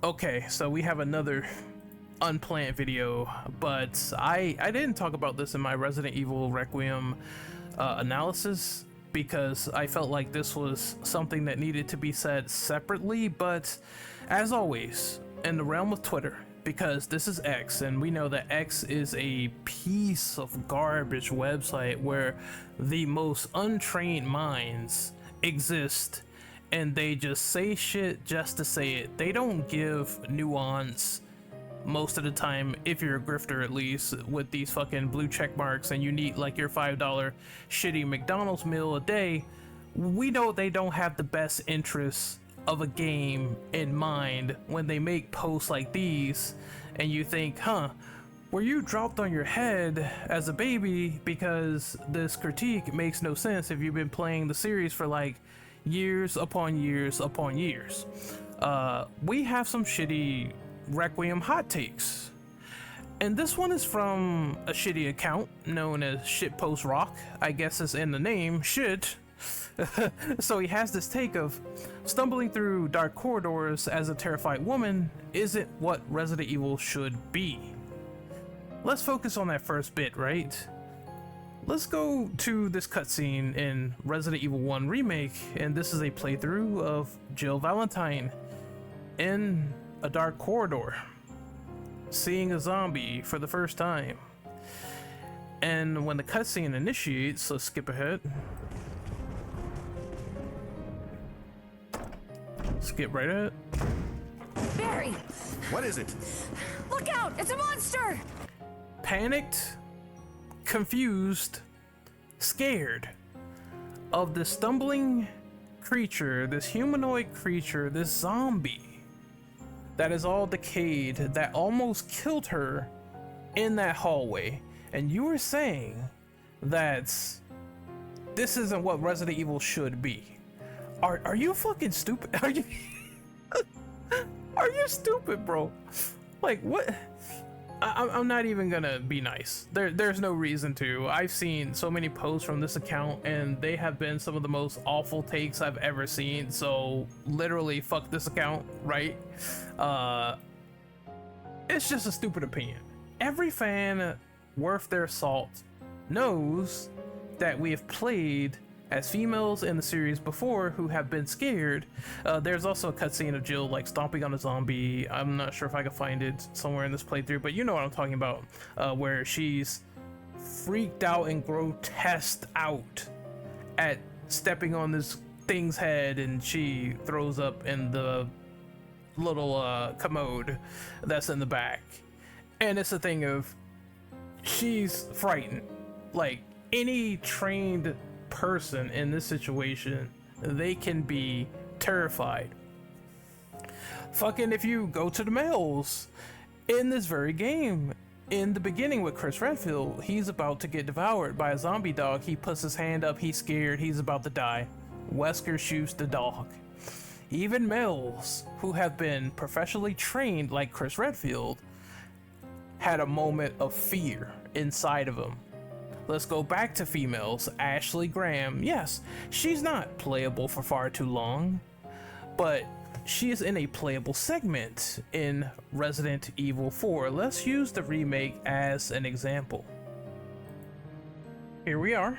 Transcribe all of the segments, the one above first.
Okay, so we have another unplanned video, but I didn't talk about this in my Resident Evil Requiem analysis because I felt like this was something that needed to be said separately. But as always, in the realm of Twitter, because this is X, and we know that X is a piece of garbage website where the most untrained minds exist, and they just say shit just to say it. They don't give nuance most of the time, if you're a grifter at least, with these fucking blue check marks and you need like your $5 shitty McDonald's meal a day. We know they don't have the best interests of a game in mind when they make posts like these, and you think, huh, were you dropped on your head as a baby? Because this critique makes no sense if you've been playing the series for like years upon years upon years. We have some shitty Requiem hot takes, and this one is from a shitty account known as Shitpost Rock. I guess it's in the name, shit. So he has this take of stumbling through dark corridors as a terrified woman isn't what Resident Evil should be. Let's focus on that first bit, right? Let's go to this cutscene in Resident Evil 1 Remake, and this is a playthrough of Jill Valentine in a dark corridor, seeing a zombie for the first time. And when the cutscene initiates, let's skip ahead. Skip right ahead. Barry! What is it? Look out! It's a monster! Panicked, confused, scared of this stumbling creature, this humanoid creature, this zombie that is all decayed, that almost killed her in that hallway. And you were saying that this isn't what Resident Evil should be. Are you fucking stupid? Are you are you stupid, bro? Like, what? I'm not even gonna be nice. There's no reason to. I've seen so many posts from this account, and they have been some of the most awful takes I've ever seen. So literally, fuck this account, right? It's just a stupid opinion. Every fan worth their salt knows that we have played as females in the series before who have been scared. There's also a cutscene of Jill like stomping on a zombie. I'm not sure if I can find it somewhere in this playthrough, but you know what I'm talking about, where she's freaked out and grotesqued out at stepping on this thing's head, and she throws up in the little commode that's in the back. And it's a thing of, she's frightened. Like, any trained person in this situation, they can be terrified. Fucking, if you go to the males in this very game, in the beginning with Chris Redfield, he's about to get devoured by a zombie dog. He puts his hand up, he's scared, he's about to die. Wesker shoots the dog. Even males who have been professionally trained like Chris Redfield had a moment of fear inside of him. Let's go back to females. Ashley Graham, yes, she's not playable for far too long, but she is in a playable segment in Resident Evil 4. Let's use the remake as an example. Here we are.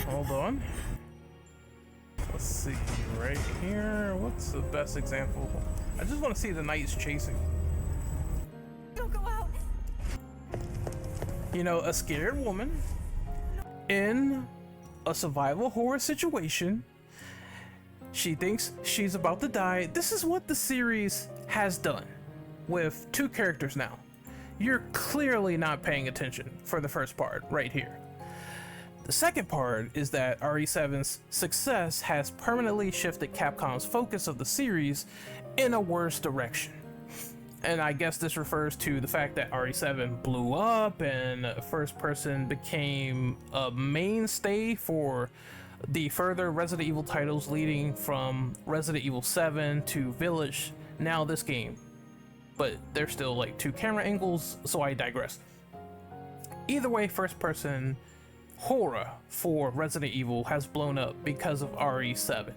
Hold on. Let's see, right here. What's the best example? I just want to see the knights chasing. Don't go out! You know, a scared woman in a survival horror situation. She thinks she's about to die. This is what the series has done with two characters now. You're clearly not paying attention for the first part right here. The second part is that RE7's success has permanently shifted Capcom's focus of the series in a worse direction. And I guess this refers to the fact that RE7 blew up and first person became a mainstay for the further Resident Evil titles, leading from Resident Evil 7 to Village, now this game. But there's still like two camera angles, so I digress. Either way, first person horror for Resident Evil has blown up because of RE7.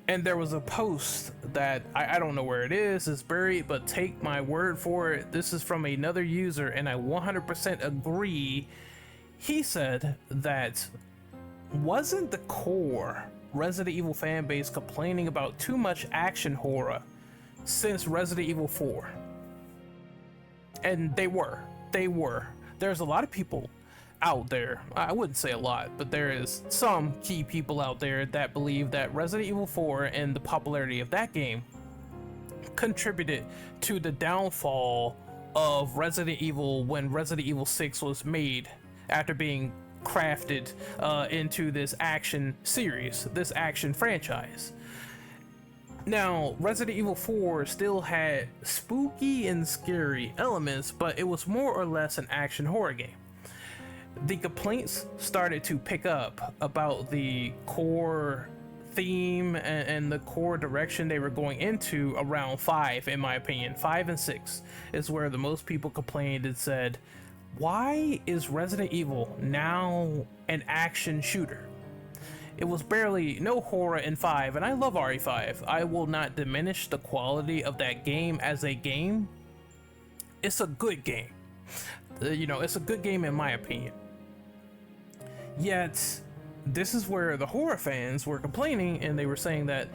And there was a post that I don't know where it is, it's buried, but take my word for it, this is from another user, and I 100% agree. He said that wasn't the core Resident Evil fan base complaining about too much action horror since Resident Evil 4? And they were. There's a lot of people out there, I wouldn't say a lot, but there is some key people out there that believe that Resident Evil 4 and the popularity of that game contributed to the downfall of Resident Evil when Resident Evil 6 was made, after being crafted into this action series, this action franchise. Now, Resident Evil 4 still had spooky and scary elements, but it was more or less an action horror game. The complaints started to pick up about the core theme and the core direction they were going into around 5, in my opinion. 5 and 6 is where the most people complained and said, why is Resident Evil now an action shooter? It was barely no horror in 5, and I love RE5. I will not diminish the quality of that game as a game. It's a good game. It's a good game in my opinion. Yet, this is where the horror fans were complaining, and they were saying that,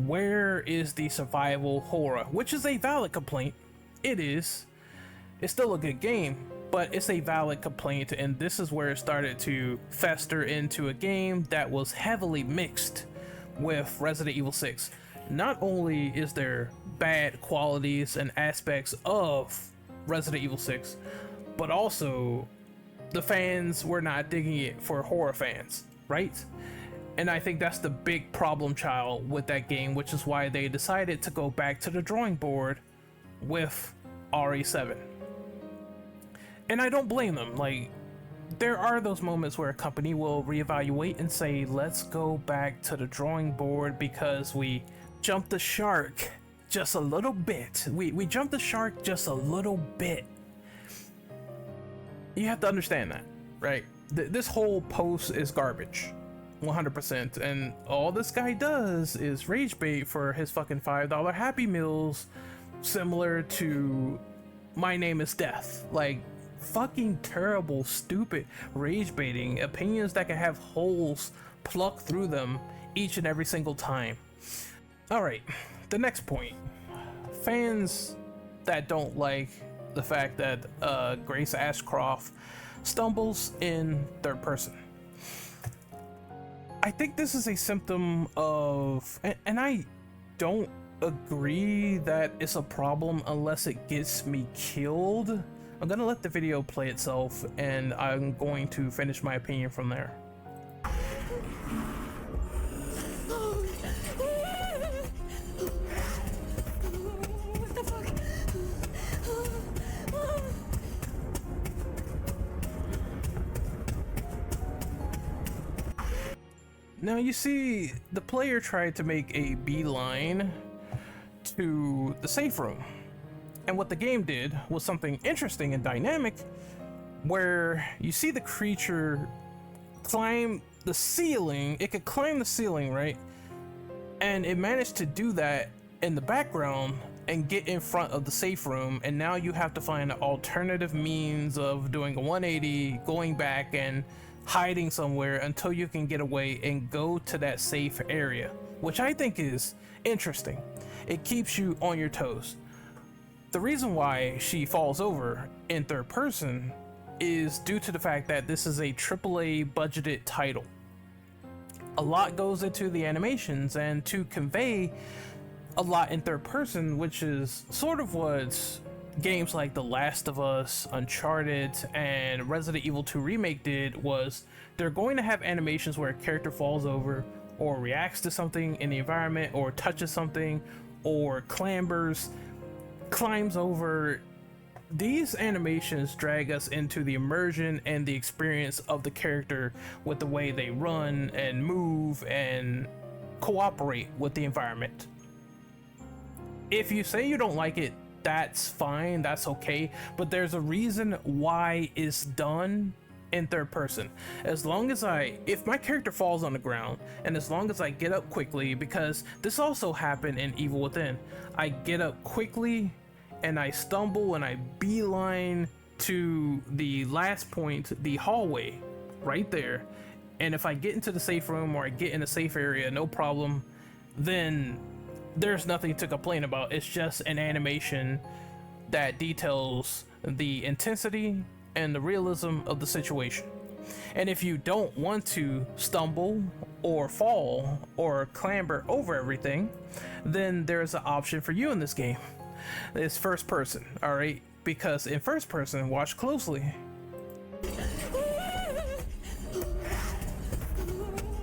where is the survival horror? Which is a valid complaint. It is. It's still a good game, but it's a valid complaint, and this is where it started to fester into a game that was heavily mixed with Resident Evil 6. Not only is there bad qualities and aspects of Resident Evil 6, but also the fans were not digging it for horror fans, right? And I think that's the big problem child with that game, which is why they decided to go back to the drawing board with RE7. And I don't blame them. Like, there are those moments where a company will reevaluate and say, let's go back to the drawing board because we jumped the shark just a little bit. We jumped the shark just a little bit. You have to understand that, right? This whole post is garbage, 100%. And all this guy does is rage bait for his fucking $5 Happy Meals, similar to My Name is Death. Like, fucking terrible, stupid rage baiting opinions that can have holes plucked through them each and every single time. All right, the next point. Fans that don't like the fact that Grace Ashcroft stumbles in third person. I think this is a symptom of, and I don't agree that it's a problem unless it gets me killed. I'm gonna let the video play itself, and I'm going to finish my opinion from there. What the fuck? Now you see, the player tried to make a beeline to the safe room. And what the game did was something interesting and dynamic, where you see the creature climb the ceiling. It could climb the ceiling, right? And it managed to do that in the background and get in front of the safe room. And now you have to find an alternative means of doing a 180, going back and hiding somewhere until you can get away and go to that safe area, which I think is interesting. It keeps you on your toes. The reason why she falls over in third person is due to the fact that this is a AAA budgeted title. A lot goes into the animations, and to convey a lot in third person, which is sort of what games like The Last of Us, Uncharted, and Resident Evil 2 Remake did, was they're going to have animations where a character falls over or reacts to something in the environment or touches something or climbs over. These animations drag us into the immersion and the experience of the character with the way they run and move and cooperate with the environment. If you say you don't like it, that's fine, that's okay, but there's a reason why it's done in third person. As long as if my character falls on the ground, and as long as I get up quickly, because this also happened in Evil Within, I get up quickly and I stumble and I beeline to the last point, the hallway right there. And if I get into the safe room or I get in a safe area, no problem, then there's nothing to complain about. It's just an animation that details the intensity and the realism of the situation. And if you don't want to stumble or fall or clamber over everything, then there's an option for you in this game. It's first person, all right? Because in first person, watch closely.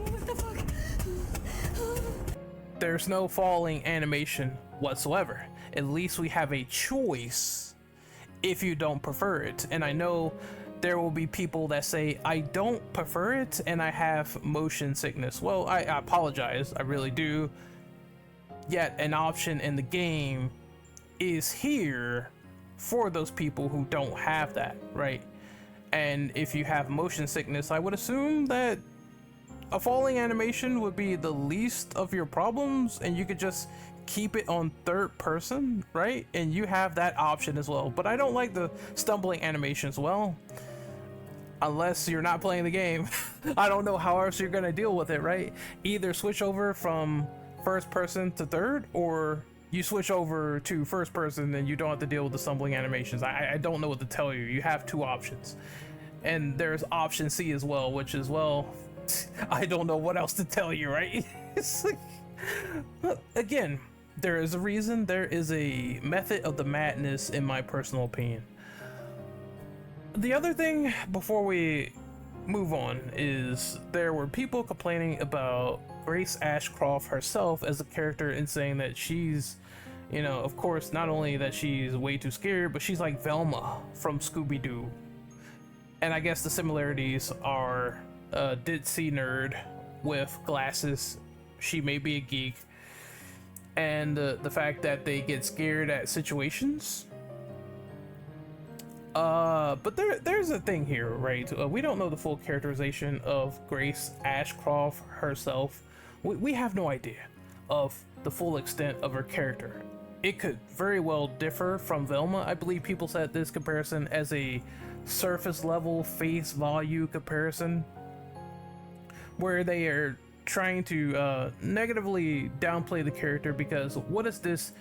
What the fuck? There's no falling animation whatsoever. At least we have a choice if you don't prefer it. And I know there will be people that say, I don't prefer it and I have motion sickness. Well, I apologize, I really do. Yet an option in the game is here for those people who don't have that, right? And if you have motion sickness, I would assume that a falling animation would be the least of your problems and you could just keep it on third person, right? And you have that option as well. But I don't like the stumbling animations. Well, unless you're not playing the game, I don't know how else you're gonna deal with it, right? Either switch over from first person to third, or you switch over to first person and you don't have to deal with the stumbling animations. I don't know what to tell you. You have two options. And there's option C as well, which is, well, I don't know what else to tell you, right? It's like, again, there is a reason, there is a method of the madness in my personal opinion. The other thing before we move on is there were people complaining about Grace Ashcroft herself as a character and saying that she's, you know, of course, not only that she's way too scared, but she's like Velma from Scooby-Doo. And I guess the similarities are ditzy nerd with glasses. She may be a geek. And the fact that they get scared at situations. But there's a thing here, right? We don't know the full characterization of Grace Ashcroft herself. We have no idea of the full extent of her character. It could very well differ from Velma. I believe people said this comparison as a surface level face value comparison, where they are trying to negatively downplay the character because what is this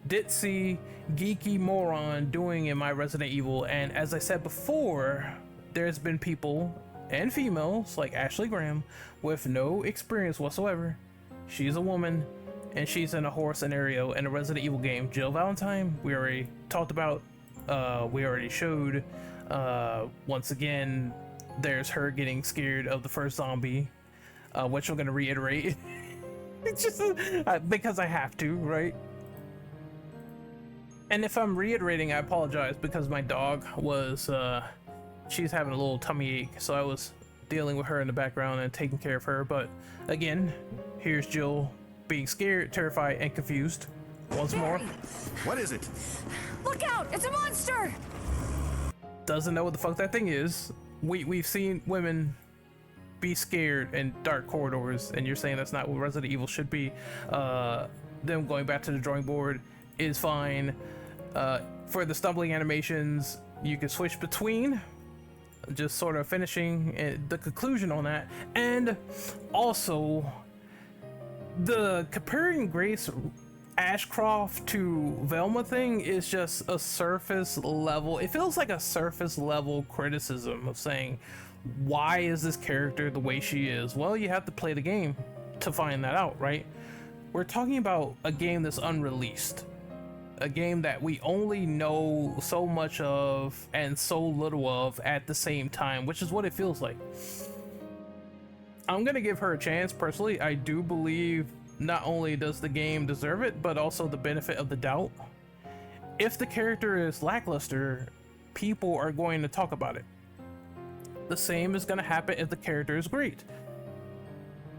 ditzy geeky moron doing in my Resident Evil? And as I said before, there's been people and females like Ashley Graham with no experience whatsoever. She's a woman and she's in a horror scenario in a Resident Evil game. Jill Valentine, we already talked about, we already showed. Once again, there's her getting scared of the first zombie, which I'm gonna reiterate. It's just because I have to, right? And if I'm reiterating, I apologize because my dog was, she's having a little tummy ache, so I was dealing with her in the background and taking care of her. But again, here's Jill being scared, terrified, and confused once more. What is it? Look out! It's a monster! Doesn't know what the fuck that thing is. We've seen women be scared in dark corridors, and you're saying that's not what Resident Evil should be. Them going back to the drawing board is fine. For the stumbling animations, you can switch between, just sort of finishing the conclusion on that. And also, the comparing Grace Ashcroft to Velma thing is just a surface level. It feels like a surface level criticism of saying, why is this character the way she is? Well, you have to play the game to find that out, right? We're talking about a game that's unreleased, a game that we only know so much of and so little of at the same time, which is what it feels like. I'm gonna give her a chance personally. I do believe not only does the game deserve it, but also the benefit of the doubt. If the character is lackluster, people are going to talk about it. The same is going to happen if the character is great.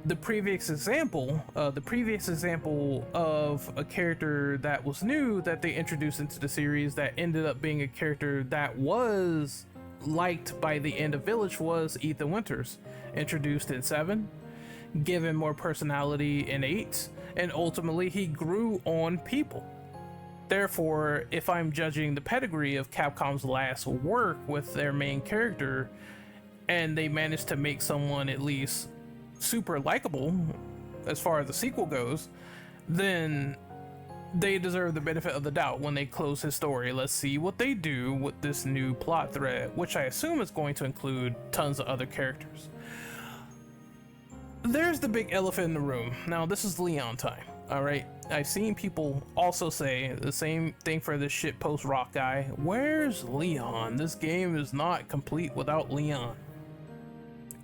The previous example of a character that was new that they introduced into the series that ended up being a character that was liked by the end of Village was Ethan Winters, introduced in 7, given more personality in 8, and ultimately he grew on people. Therefore, if I'm judging the pedigree of Capcom's last work with their main character, and they managed to make someone at least super likable as far as the sequel goes, then they deserve the benefit of the doubt when they close his story. Let's see what they do with this new plot thread, which I assume is going to include tons of other characters. There's the big elephant in the room. Now, this is Leon time. All right, I've seen people also say the same thing for this shitpost rock guy. Where's Leon? This game is not complete without Leon.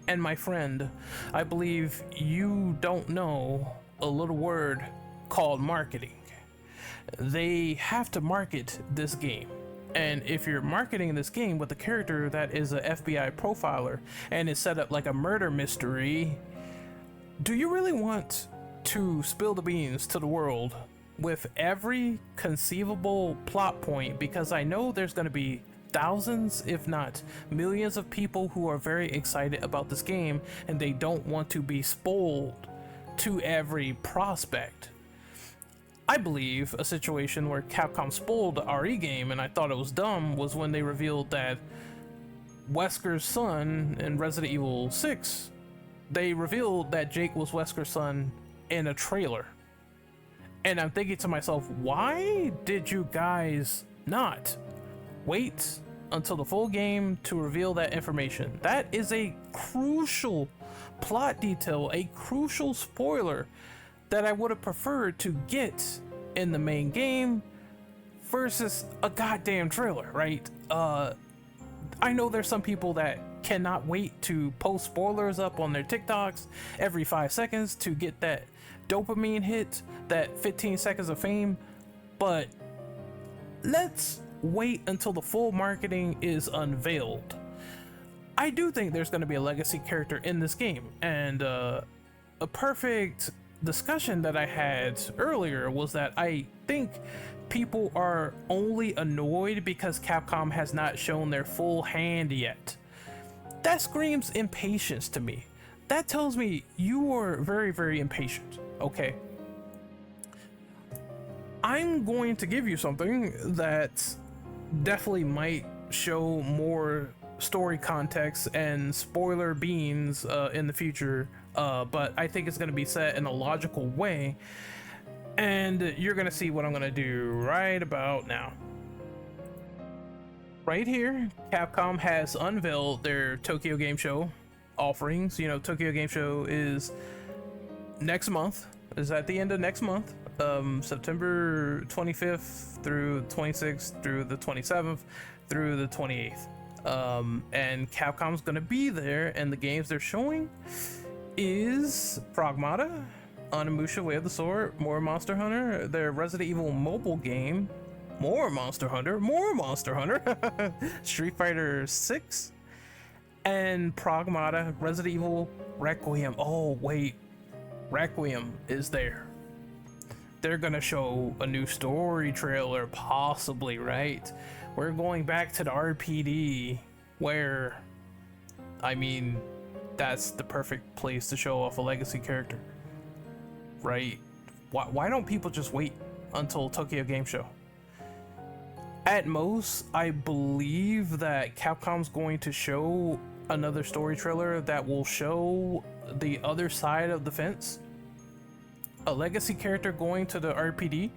And my friend, I believe you don't know a little word called marketing. They have to market this game. And if you're marketing this game with a character that is a FBI profiler and is set up like a murder mystery, do you really want to spill the beans to the world with every conceivable plot point? Because I know there's going to be thousands, if not millions of people who are very excited about this game, and they don't want to be spoiled to every prospect. I believe a situation where Capcom spoiled the RE game, and I thought it was dumb, was when they revealed that Wesker's son in Resident Evil 6, they revealed that Jake was Wesker's son in a trailer. And I'm thinking to myself, why did you guys not wait until the full game to reveal that information? That is a crucial plot detail, a crucial spoiler that I would have preferred to get in the main game versus a goddamn trailer, right? I know there's some people that cannot wait to post spoilers up on their TikToks every 5 seconds to get that dopamine hit, that 15 seconds of fame, but let's wait until the full marketing is unveiled. I do think there's going to be a legacy character in this game, and a perfect discussion that I had earlier was that I think people are only annoyed because Capcom has not shown their full hand yet. That screams impatience to me. That tells me you are very, very impatient, okay? I'm going to give you something that definitely might show more story context and spoiler beans in the future, but I think it's going to be set in a logical way, and you're going to see what I'm going to do right about now. Right here, Capcom has unveiled their Tokyo Game Show offerings. You know, Tokyo Game Show is next month, is at the end of next month, September 25th through 26th through the 27th through the 28th. And Capcom's gonna be there, and the games they're showing is Pragmata, Onimusha Way of the Sword, more Monster Hunter, their Resident Evil mobile game, more Monster Hunter, Street Fighter 6, and Pragmata, Resident Evil Requiem. Oh wait, Requiem is there. They're gonna show a new story trailer, possibly, right? We're going back to the RPD, where, I mean, that's the perfect place to show off a legacy character, right? Why don't people just wait until Tokyo Game Show? At most, I believe that Capcom's going to show another story trailer that will show the other side of the fence, a legacy character going to the RPD.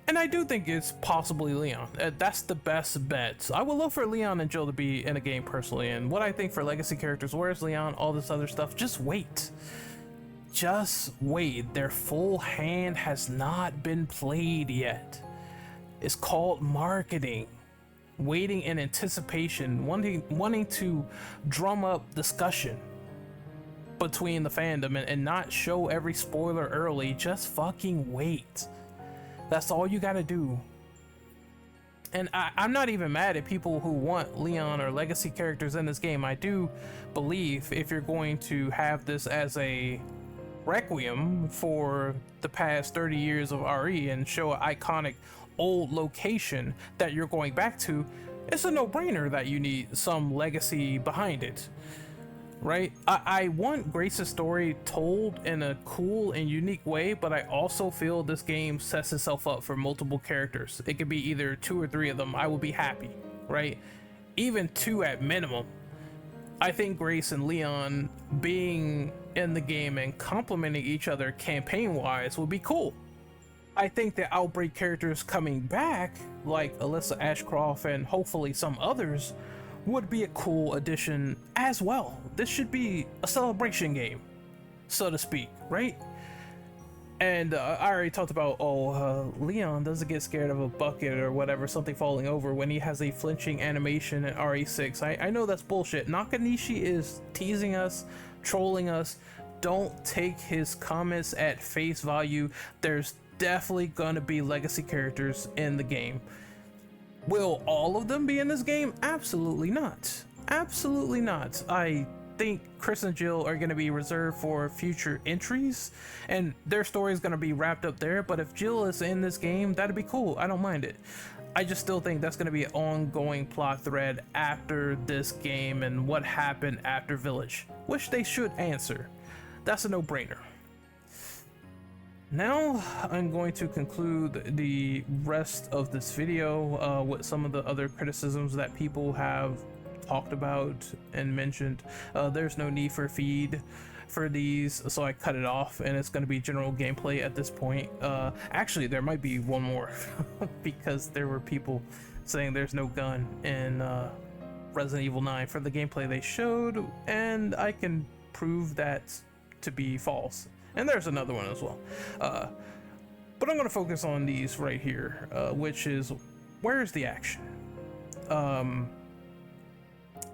And I do think it's possibly Leon. That's the best bet. I would love for Leon and Jill to be in a game personally. And what I think for legacy characters, where's Leon, all this other stuff, just wait. Just wait. Their full hand has not been played yet. It's called marketing. Waiting in anticipation, wanting to drum up discussion between the fandom and not show every spoiler early. Just fucking wait. That's all you gotta do. And I'm not even mad at people who want Leon or legacy characters in this game. I do believe if you're going to have this as a Requiem for the past 30 years of RE and show an iconic old location that you're going back to, it's a no-brainer that you need some legacy behind it, right? I want Grace's story told in a cool and unique way, but I also feel this game sets itself up for multiple characters. It could be either 2 or 3 of them. I will be happy, right? Even 2 at minimum. I think Grace and Leon being in the game and complementing each other campaign-wise would be cool. I think the Outbreak characters coming back, like Alyssa Ashcroft and hopefully some others, would be a cool addition as well. This should be a celebration game, so to speak, right? And I already talked about, Leon doesn't get scared of a bucket or whatever, something falling over, when he has a flinching animation in RE6. I know that's bullshit. Nakanishi is teasing us, trolling us. Don't take his comments at face value. There's definitely gonna be legacy characters in the game. Will all of them be in this game? Absolutely not. Absolutely not. I think Chris and Jill are going to be reserved for future entries, and their story is going to be wrapped up there. But if Jill is in this game, that'd be cool. I don't mind it. I just still think that's going to be an ongoing plot thread after this game and what happened after Village, which they should answer. That's a no-brainer. Now I'm going to conclude the rest of this video with some of the other criticisms that people have talked about and mentioned. There's no need for a feed for these, so I cut it off, and it's going to be general gameplay at this point. Actually, there might be one more because there were people saying there's no gun in Resident Evil 9 for the gameplay they showed, and I can prove that to be false. And there's another one as well. But I'm going to focus on these right here, which is, where's the action?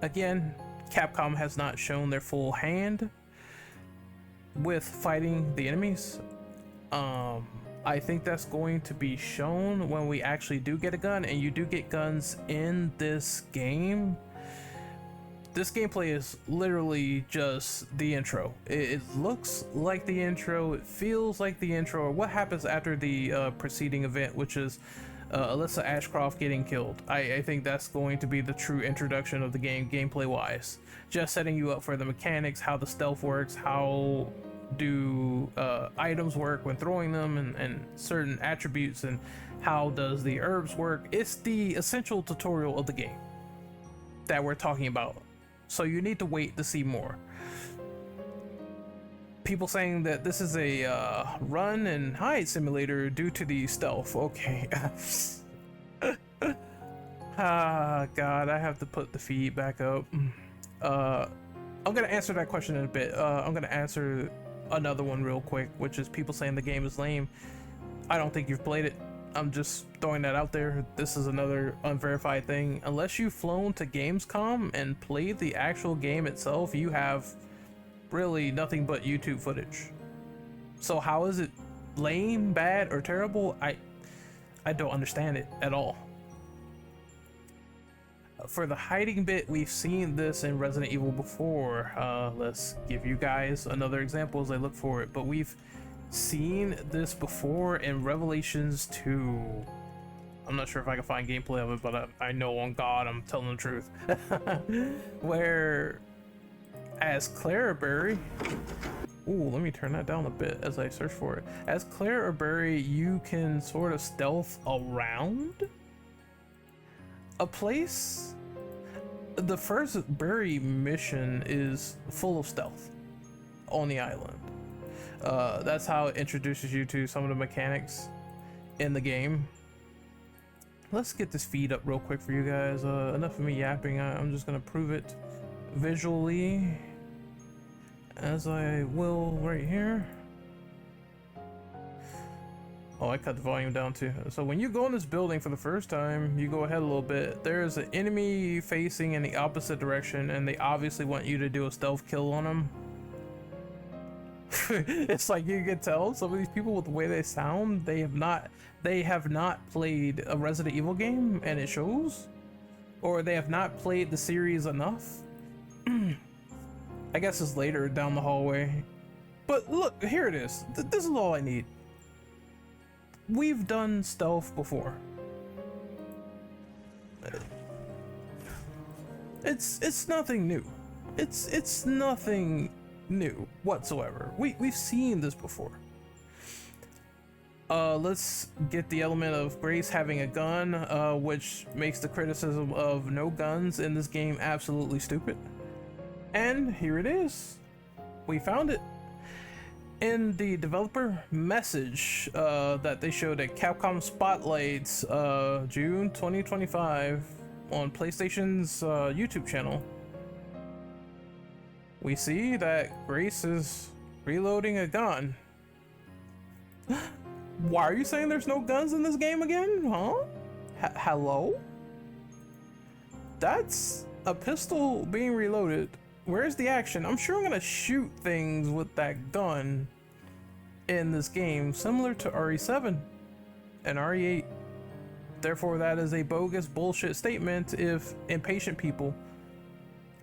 Again, Capcom has not shown their full hand with fighting the enemies. I think that's going to be shown when we actually do get a gun, and you do get guns in this game. This gameplay is literally just the intro. It looks like the intro, it feels like the intro, or what happens after the preceding event, which is Alyssa Ashcroft getting killed. I think that's going to be the true introduction of the game, gameplay wise. Just setting you up for the mechanics, how the stealth works, how do items work when throwing them, and certain attributes, and how does the herbs work. It's the essential tutorial of the game that we're talking about. So you need to wait to see more. People saying that this is a run and hide simulator due to the stealth. Okay. Ah, God, I have to put the feed back up. I'm gonna answer that question in a bit. I'm gonna answer another one real quick, which is people saying the game is lame. I don't think you've played it. I'm just throwing that out there. This is another unverified thing. Unless you've flown to Gamescom and played the actual game itself, you have really nothing but YouTube footage. So how is it lame, bad, or terrible? I don't understand it at all. For the hiding bit, we've seen this in Resident Evil before. Let's give you guys another example as I look for it. But we've seen this before in Revelations 2. I'm not sure if I can find gameplay of it, but I know on God I'm telling the truth. Where as Clara Berry, ooh, let me turn that down a bit as I search for it. As Clara Berry, you can sort of stealth around a place. The first Berry mission is full of stealth on the island. That's how it introduces you to some of the mechanics in the game. Let's get this feed up real quick for you guys. Enough of me yapping. I'm just gonna prove it visually, as I will right here. Oh, I cut the volume down too. So when you go in this building for the first time, you go ahead a little bit. There's an enemy facing in the opposite direction, and they obviously want you to do a stealth kill on them. It's like you can tell some of these people with the way they sound, they have not played a Resident Evil game, and it shows, or they have not played the series enough. I guess it's later down the hallway, but look, here it is. This is all I need. We've done stealth before. It's nothing new. It's nothing new whatsoever. We've seen this before. Let's get the element of Grace having a gun, which makes the criticism of no guns in this game absolutely stupid. And here it is. We found it. In the developer message that they showed at Capcom Spotlights June 2025 on PlayStation's YouTube channel, we see that Grace is reloading a gun. Why are you saying there's no guns in this game again? Huh? Hello? That's a pistol being reloaded. Where's the action? I'm sure I'm gonna shoot things with that gun in this game, similar to RE7 and RE8. Therefore, that is a bogus bullshit statement if impatient people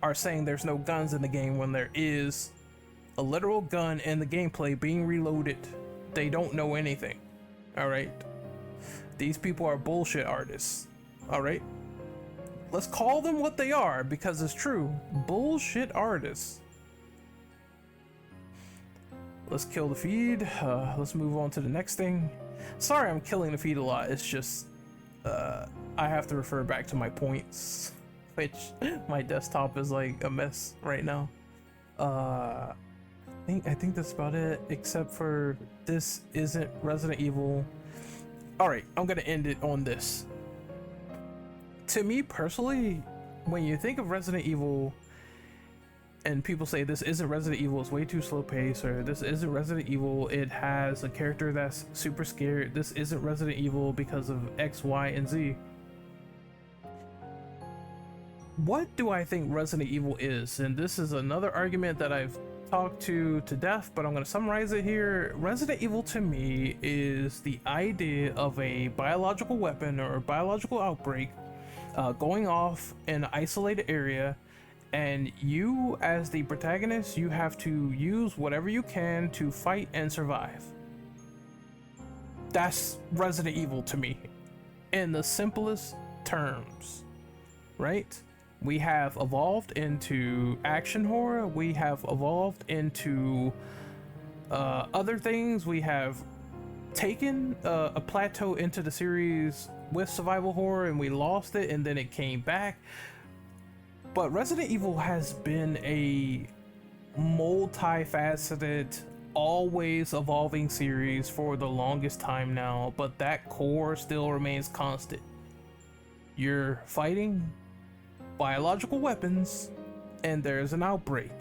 are saying there's no guns in the game when there is a literal gun in the gameplay being reloaded. They don't know anything. All right, these people are bullshit artists. All right, let's call them what they are, because it's true. Bullshit artists. Let's kill the feed. Let's move on to the next thing. Sorry, I'm killing the feed a lot. It's just I have to refer back to my points, which my desktop is like a mess right now. I think that's about it, except for this isn't Resident Evil. All right, I'm gonna end it on this. To me personally, when you think of Resident Evil and people say this isn't Resident Evil, it's way too slow paced, or this isn't Resident Evil, it has a character that's super scared, this isn't Resident Evil because of X, Y, and Z. What do I think Resident Evil is? And this is another argument that I've talked to death, but I'm going to summarize it here. Resident Evil to me is the idea of a biological weapon or a biological outbreak going off in an isolated area, and you as the protagonist, you have to use whatever you can to fight and survive. That's Resident Evil to me in the simplest terms, right? We have evolved into action horror. We have evolved into other things. We have taken a plateau into the series with survival horror, and we lost it, and then it came back. But Resident Evil has been a multifaceted, always evolving series for the longest time now, but that core still remains constant. You're fighting biological weapons and there's an outbreak,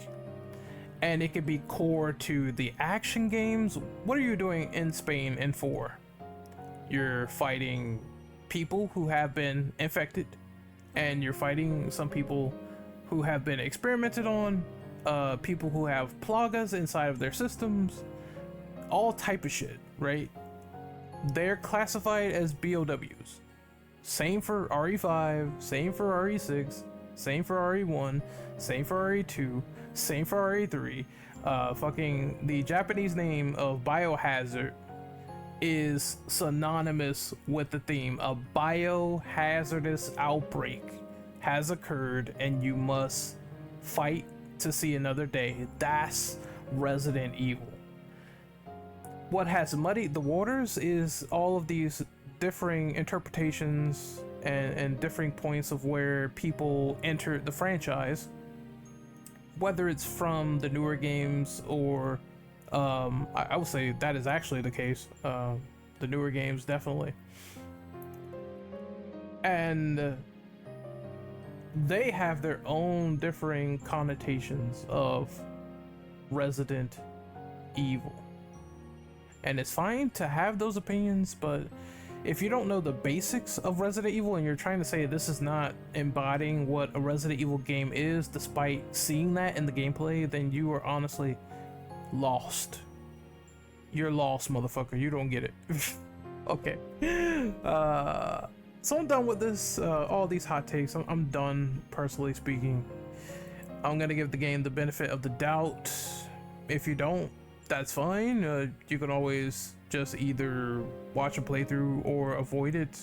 and it could be core to the action games. What are you doing in Spain in 4? You're fighting people who have been infected, and you're fighting some people who have been experimented on, people who have plagas inside of their systems, all type of shit, right? They're classified as BOWs. Same for RE5, same for RE6, same for RE1, same for RE2, same for RE3. Fucking the Japanese name of biohazard is synonymous with the theme. A biohazardous outbreak has occurred and you must fight to see another day. That's Resident Evil. What has muddied the waters is all of these differing interpretations and differing points of where people enter the franchise, whether it's from the newer games or I would say that is actually the case. The newer games, definitely. And they have their own differing connotations of Resident Evil. And it's fine to have those opinions, but if you don't know the basics of Resident Evil and you're trying to say this is not embodying what a Resident Evil game is, despite seeing that in the gameplay, then you are honestly lost. You're lost, motherfucker. You don't get it. Okay. So I'm done with this. All these hot takes. I'm done, personally speaking. I'm gonna give the game the benefit of the doubt. If you don't, that's fine. You can always just either watch a playthrough or avoid it,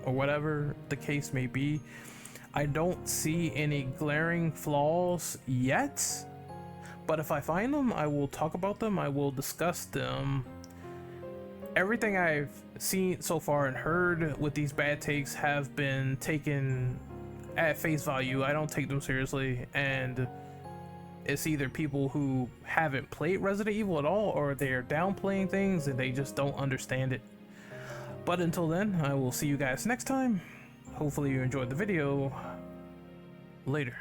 or whatever the case may be. I don't see any glaring flaws yet, but if I find them, I will talk about them. I will discuss them. Everything I've seen so far and heard with these bad takes have been taken at face value. I don't take them seriously, and it's either people who haven't played Resident Evil at all, or they're downplaying things and they just don't understand it. But until then, I will see you guys next time. Hopefully you enjoyed the video. Later.